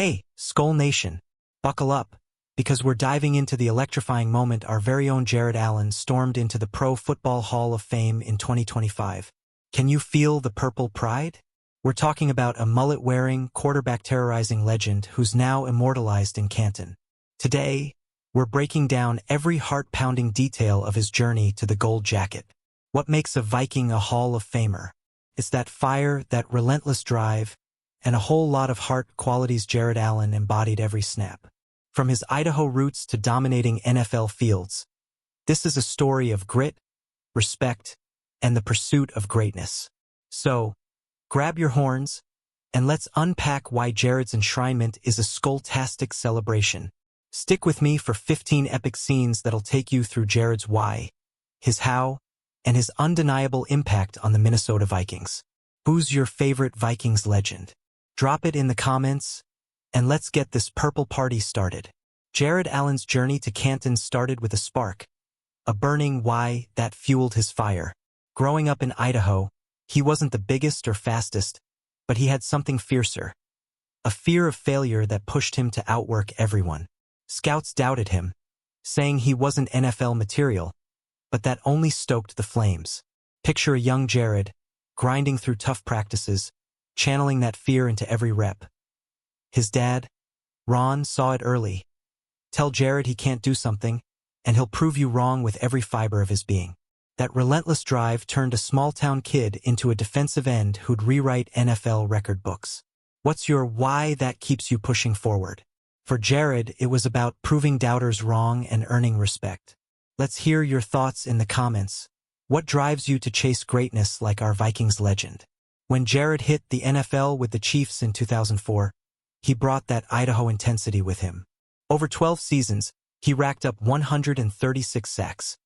Hey, Skull Nation, buckle up, because we're diving into the electrifying moment our very own Jared Allen stormed into the Pro Football Hall of Fame in 2025. Can you feel the purple pride? We're talking about a mullet-wearing, quarterback-terrorizing legend who's now immortalized in Canton. Today, we're breaking down every heart-pounding detail of his journey to the gold jacket. What makes a Viking a Hall of Famer? It's that fire, that relentless drive, and a whole lot of heart qualities Jared Allen embodied every snap. From his Idaho roots to dominating NFL fields, this is a story of grit, respect, and the pursuit of greatness. So, grab your horns, and let's unpack why Jared's enshrinement is a skull-tastic celebration. Stick with me for 15 epic scenes that'll take you through Jared's why, his how, and his undeniable impact on the Minnesota Vikings. Who's your favorite Vikings legend? Drop it in the comments, and let's get this purple party started. Jared Allen's journey to Canton started with a spark, a burning why that fueled his fire. Growing up in Idaho, he wasn't the biggest or fastest, but he had something fiercer. A fear of failure that pushed him to outwork everyone. Scouts doubted him, saying he wasn't NFL material, but that only stoked the flames. Picture a young Jared, grinding through tough practices, channeling that fear into every rep. His dad, Ron, saw it early. Tell Jared he can't do something, and he'll prove you wrong with every fiber of his being. That relentless drive turned a small-town kid into a defensive end who'd rewrite NFL record books. What's your why that keeps you pushing forward? For Jared, it was about proving doubters wrong and earning respect. Let's hear your thoughts in the comments. What drives you to chase greatness like our Vikings legend? When Jared hit the NFL with the Chiefs in 2004, he brought that Idaho intensity with him. Over 12 seasons, he racked up 136 sacks,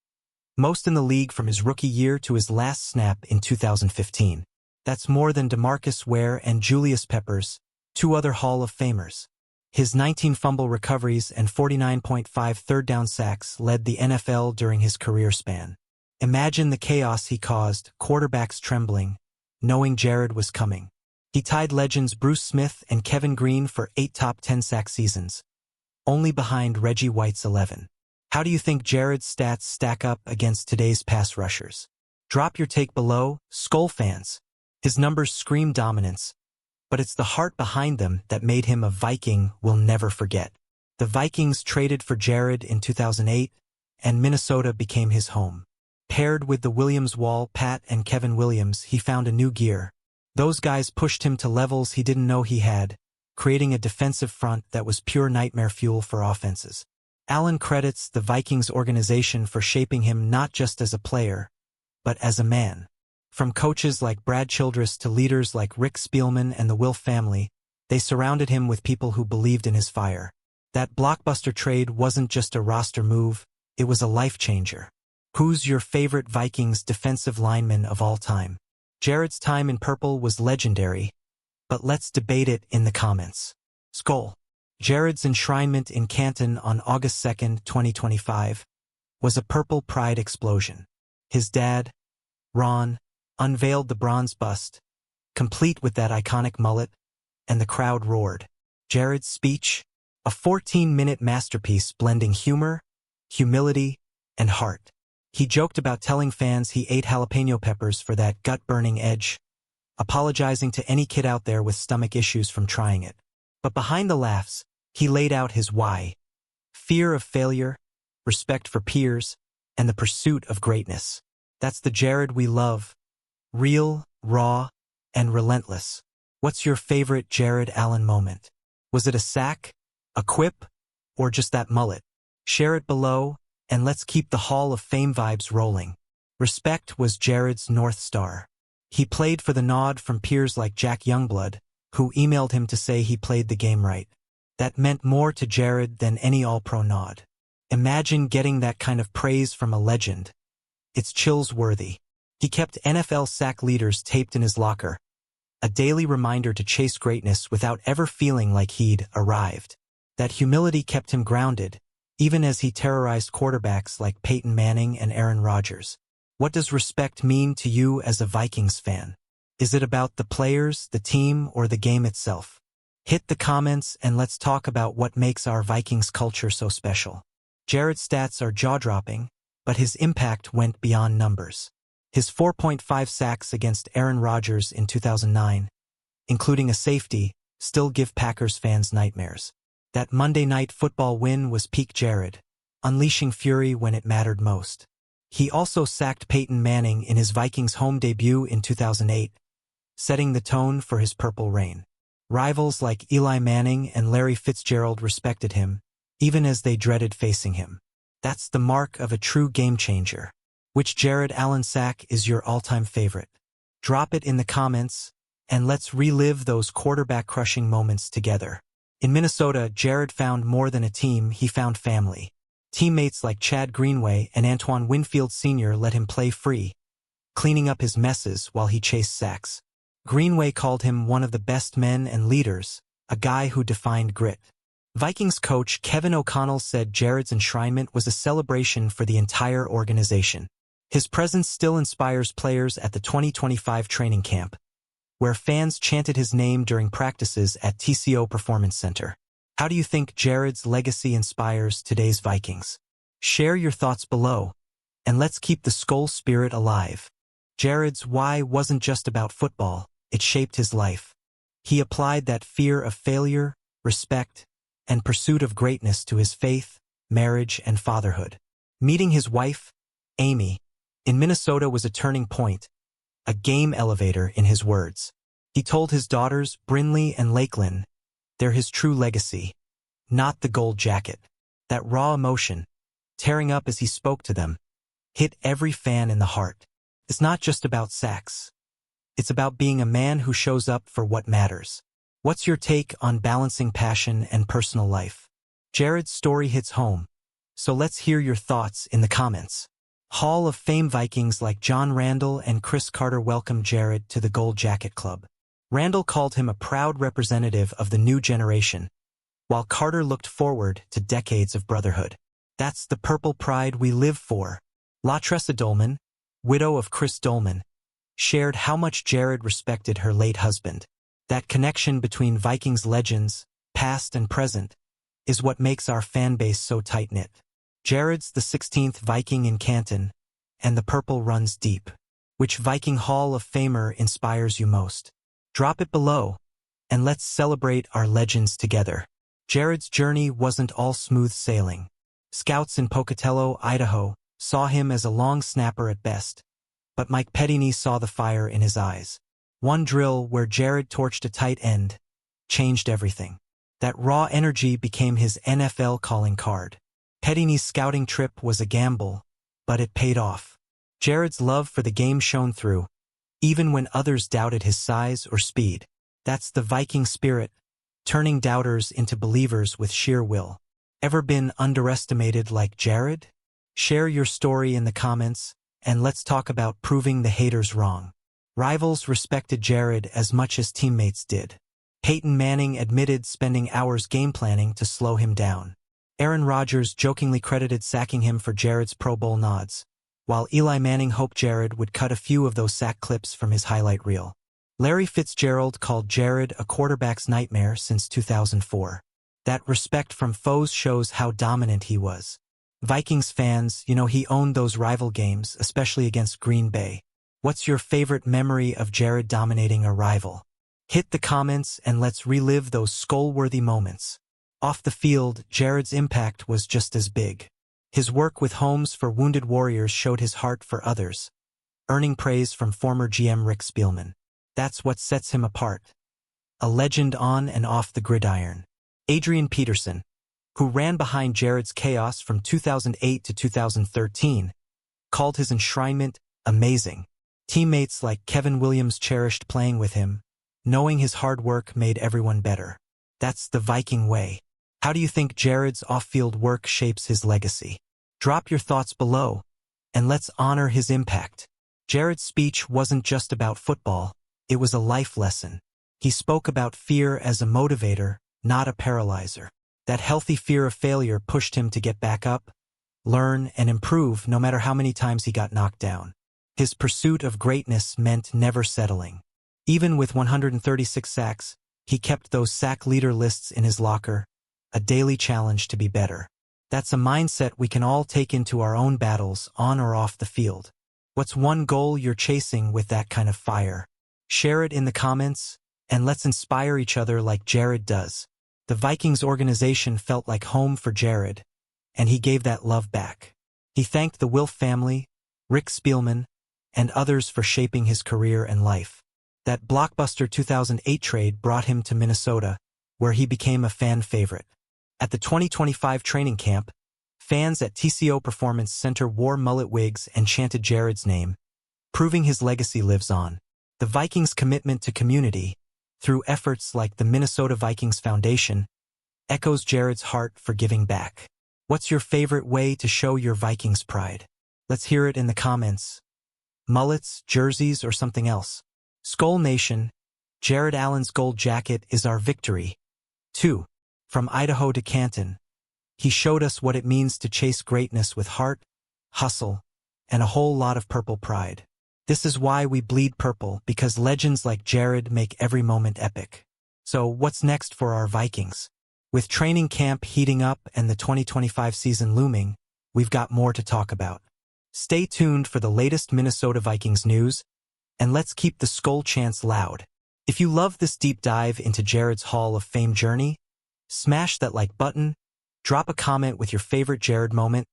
most in the league from his rookie year to his last snap in 2015. That's more than DeMarcus Ware and Julius Peppers, two other Hall of Famers. His 19 fumble recoveries and 49.5 third-down sacks led the NFL during his career span. Imagine the chaos he caused, quarterbacks trembling, knowing Jared was coming. He tied legends Bruce Smith and Kevin Green for 8 top 10 sack seasons, only behind Reggie White's 11. How do you think Jared's stats stack up against today's pass rushers? Drop your take below, Skull fans. His numbers scream dominance, but it's the heart behind them that made him a Viking we'll never forget. The Vikings traded for Jared in 2008, and Minnesota became his home. Paired with the Williams Wall, Pat and Kevin Williams, he found a new gear. Those guys pushed him to levels he didn't know he had, creating a defensive front that was pure nightmare fuel for offenses. Allen credits the Vikings organization for shaping him not just as a player, but as a man. From coaches like Brad Childress to leaders like Rick Spielman and the Wilf family, they surrounded him with people who believed in his fire. That blockbuster trade wasn't just a roster move, it was a life changer. Who's your favorite Vikings defensive lineman of all time? Jared's time in purple was legendary, but let's debate it in the comments. Skull. Jared's enshrinement in Canton on August 2, 2025, was a purple pride explosion. His dad, Ron, unveiled the bronze bust, complete with that iconic mullet, and the crowd roared. Jared's speech, a 14-minute masterpiece blending humor, humility, and heart. He joked about telling fans he ate jalapeno peppers for that gut-burning edge, apologizing to any kid out there with stomach issues from trying it. But behind the laughs, he laid out his why: fear of failure, respect for peers, and the pursuit of greatness. That's the Jared we love. Real, raw, and relentless. What's your favorite Jared Allen moment? Was it a sack, a quip, or just that mullet? Share it below, and let's keep the Hall of Fame vibes rolling. Respect was Jared's North Star. He played for the nod from peers like Jack Youngblood, who emailed him to say he played the game right. That meant more to Jared than any All-Pro nod. Imagine getting that kind of praise from a legend. It's chills-worthy. He kept NFL sack leaders taped in his locker, a daily reminder to chase greatness without ever feeling like he'd arrived. That humility kept him grounded, even as he terrorized quarterbacks like Peyton Manning and Aaron Rodgers. What does respect mean to you as a Vikings fan? Is it about the players, the team, or the game itself? Hit the comments and let's talk about what makes our Vikings culture so special. Jared's stats are jaw-dropping, but his impact went beyond numbers. His 4.5 sacks against Aaron Rodgers in 2009, including a safety, still give Packers fans nightmares. That Monday Night Football win was peak Jared, unleashing fury when it mattered most. He also sacked Peyton Manning in his Vikings home debut in 2008, setting the tone for his purple reign. Rivals like Eli Manning and Larry Fitzgerald respected him, even as they dreaded facing him. That's the mark of a true game-changer. Which Jared Allen sack is your all-time favorite? Drop it in the comments, and let's relive those quarterback-crushing moments together. In Minnesota, Jared found more than a team, he found family. Teammates like Chad Greenway and Antoine Winfield Sr. let him play free, cleaning up his messes while he chased sacks. Greenway called him one of the best men and leaders, a guy who defined grit. Vikings coach Kevin O'Connell said Jared's enshrinement was a celebration for the entire organization. His presence still inspires players at the 2025 training camp, where fans chanted his name during practices at TCO Performance Center. How do you think Jared's legacy inspires today's Vikings? Share your thoughts below, and let's keep the Skol spirit alive. Jared's why wasn't just about football, it shaped his life. He applied that fear of failure, respect, and pursuit of greatness to his faith, marriage, and fatherhood. Meeting his wife, Amy, in Minnesota was a turning point, a game elevator in his words. He told his daughters, Brinley and Lakelyn, they're his true legacy, not the gold jacket. That raw emotion, tearing up as he spoke to them, hit every fan in the heart. It's not just about sacks. It's about being a man who shows up for what matters. What's your take on balancing passion and personal life? Jared's story hits home, so let's hear your thoughts in the comments. Hall of Fame Vikings like John Randall and Chris Carter welcomed Jared to the Gold Jacket Club. Randall called him a proud representative of the new generation, while Carter looked forward to decades of brotherhood. That's the purple pride we live for. LaTressa Dolman, widow of Chris Dolman, shared how much Jared respected her late husband. That connection between Vikings legends, past and present, is what makes our fan base so tight-knit. Jared's the 16th Viking in Canton, and the purple runs deep. Which Viking Hall of Famer inspires you most? Drop it below, and let's celebrate our legends together. Jared's journey wasn't all smooth sailing. Scouts in Pocatello, Idaho, saw him as a long snapper at best, but Mike Pettini saw the fire in his eyes. One drill where Jared torched a tight end changed everything. That raw energy became his NFL calling card. Pettini's scouting trip was a gamble, but it paid off. Jared's love for the game shone through, even when others doubted his size or speed. That's the Viking spirit, turning doubters into believers with sheer will. Ever been underestimated like Jared? Share your story in the comments, and let's talk about proving the haters wrong. Rivals respected Jared as much as teammates did. Peyton Manning admitted spending hours game planning to slow him down. Aaron Rodgers jokingly credited sacking him for Jared's Pro Bowl nods, while Eli Manning hoped Jared would cut a few of those sack clips from his highlight reel. Larry Fitzgerald called Jared a quarterback's nightmare since 2004. That respect from foes shows how dominant he was. Vikings fans, he owned those rival games, especially against Green Bay. What's your favorite memory of Jared dominating a rival? Hit the comments and let's relive those Skol-worthy moments. Off the field, Jared's impact was just as big. His work with homes for wounded warriors showed his heart for others, earning praise from former GM Rick Spielman. That's what sets him apart. A legend on and off the gridiron. Adrian Peterson, who ran behind Jared's chaos from 2008 to 2013, called his enshrinement amazing. Teammates like Kevin Williams cherished playing with him, knowing his hard work made everyone better. That's the Viking way. How do you think Jared's off-field work shapes his legacy? Drop your thoughts below, and let's honor his impact. Jared's speech wasn't just about football, it was a life lesson. He spoke about fear as a motivator, not a paralyzer. That healthy fear of failure pushed him to get back up, learn, and improve no matter how many times he got knocked down. His pursuit of greatness meant never settling. Even with 136 sacks, He kept those sack leader lists in his locker, a daily challenge to be better. That's a mindset we can all take into our own battles on or off the field. What's one goal you're chasing with that kind of fire? Share it in the comments, and let's inspire each other like Jared does. The Vikings organization felt like home for Jared, and he gave that love back. He thanked the Wilf family, Rick Spielman, and others for shaping his career and life. That blockbuster 2008 trade brought him to Minnesota, where he became a fan favorite. At the 2025 training camp, fans at TCO Performance Center wore mullet wigs and chanted Jared's name, proving his legacy lives on. The Vikings' commitment to community, through efforts like the Minnesota Vikings Foundation, echoes Jared's heart for giving back. What's your favorite way to show your Vikings pride? Let's hear it in the comments. Mullets, jerseys, or something else? Skull Nation, Jared Allen's gold jacket is our victory. 2. From Idaho to Canton. He showed us what it means to chase greatness with heart, hustle, and a whole lot of purple pride. This is why we bleed purple, because legends like Jared make every moment epic. So what's next for our Vikings? With training camp heating up and the 2025 season looming, we've got more to talk about. Stay tuned for the latest Minnesota Vikings news, and let's keep the Skull chants loud. If you love this deep dive into Jared's Hall of Fame journey, smash that like button, drop a comment with your favorite Jared moment,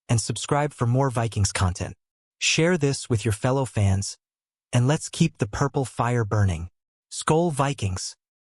and subscribe for more Vikings content. Share this with your fellow fans, and let's keep the purple fire burning. Skull Vikings!